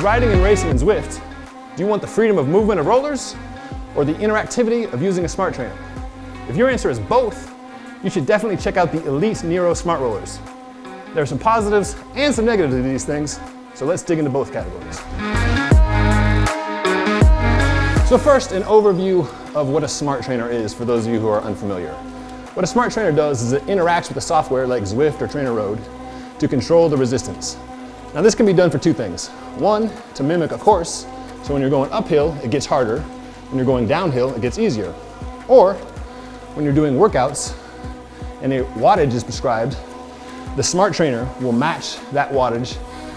riding and racing in Zwift, do you want the freedom of movement of rollers or the interactivity of using a smart trainer? If your answer is both, you should definitely check out the Elite Nero smart rollers. There are some positives and some negatives to these things, so let's dig into both categories. So first, an overview of what a smart trainer is for those of you who are unfamiliar. What a smart trainer does is it interacts with the software like Zwift or TrainerRoad to control the resistance. Now this can be done for two things. One, to mimic a course, so when you're going uphill, it gets harder. When you're going downhill, it gets easier. Or, when you're doing workouts and a wattage is prescribed, the smart trainer will match that wattage,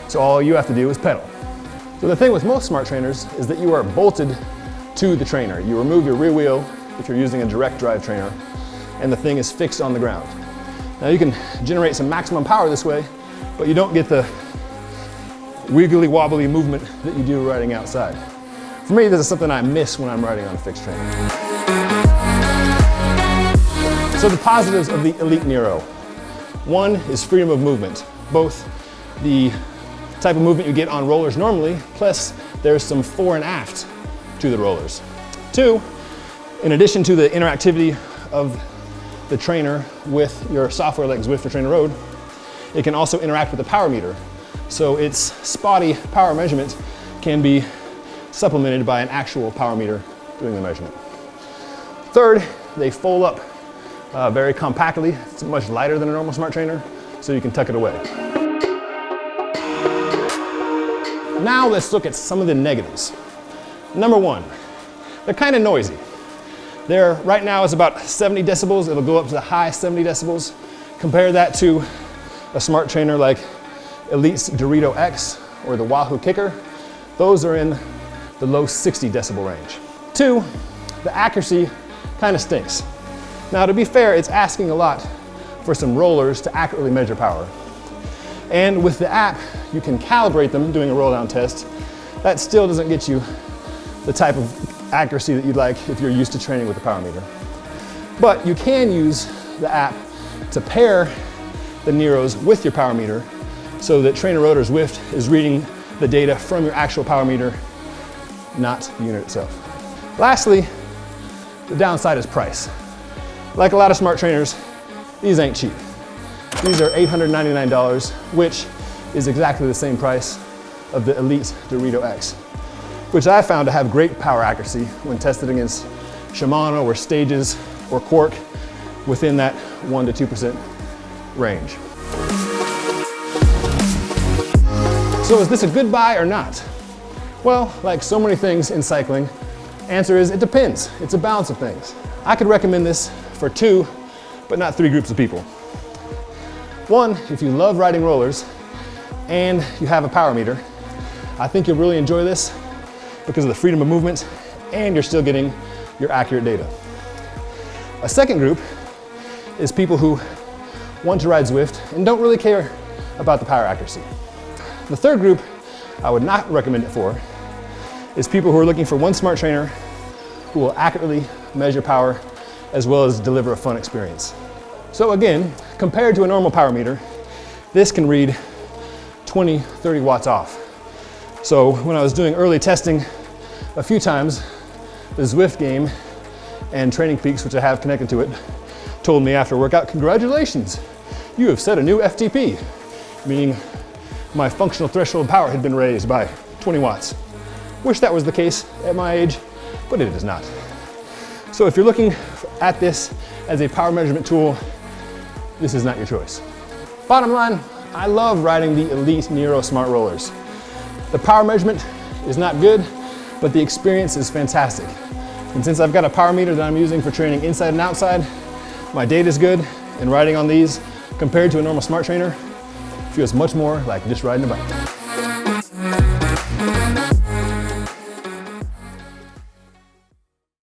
so all you have to do is pedal. So the thing with most smart trainers is that you are bolted to the trainer. You remove your rear wheel if you're using a direct drive trainer, and the thing is fixed on the ground. Now you can generate some maximum power this way, but you don't get the wiggly wobbly movement that you do riding outside. For me, this is something I miss when I'm riding on a fixed trainer. So the positives of the Elite Nero. One is freedom of movement, both the type of movement you get on rollers normally, plus there's some fore and aft to the rollers. Two, in addition to the interactivity of the trainer with your software like Zwift or TrainerRoad, it can also interact with the power meter. So its spotty power measurement can be supplemented by an actual power meter doing the measurement. Third, they fold up very compactly. It's much lighter than a normal smart trainer, so you can tuck it away. Now let's look at some of the negatives. Number one, they're kind of noisy. Right now is about 70 decibels. It'll go up to the high 70 decibels. Compare that to a smart trainer like Elite's Dorito X or the Wahoo Kicker. Those are in the low 60 decibel range. Two, the accuracy kind of stinks. Now to be fair, it's asking a lot for some rollers to accurately measure power. And with the app, you can calibrate them doing a roll down test. That still doesn't get you the type of accuracy that you'd like if you're used to training with a power meter. But you can use the app to pair the Neros with your power meter so that TrainerRoad or Zwift is reading the data from your actual power meter, not the unit itself. Lastly, the downside is price. Like a lot of smart trainers, these ain't cheap. These are $899, which is exactly the same price of the Elite Dorito X, which I found to have great power accuracy when tested against Shimano or Stages or Cork within that 1% to 2% range. So is this a good buy or not? Well, like so many things in cycling, answer is it depends. It's a balance of things. I could recommend this for 2, but not 3 groups of people. One, if you love riding rollers and you have a power meter, I think you'll really enjoy this because of the freedom of movement and you're still getting your accurate data. A second group is people who want to ride Zwift and don't really care about the power accuracy. The third group I would not recommend it for is people who are looking for one smart trainer who will accurately measure power as well as deliver a fun experience. So again, compared to a normal power meter, this can read 20, 30 watts off. So when I was doing early testing a few times, the Zwift game and Training Peaks, which I have connected to it, told me after workout, congratulations, you have set a new FTP, meaning my functional threshold power had been raised by 20 watts. Wish that was the case at my age, but it is not. So if you're looking at this as a power measurement tool, this is not your choice. Bottom line, I love riding the Elite Nero smart rollers. The power measurement is not good, but the experience is fantastic. And since I've got a power meter that I'm using for training inside and outside, my data is good, and riding on these compared to a normal smart trainer feels much more like just riding a bike.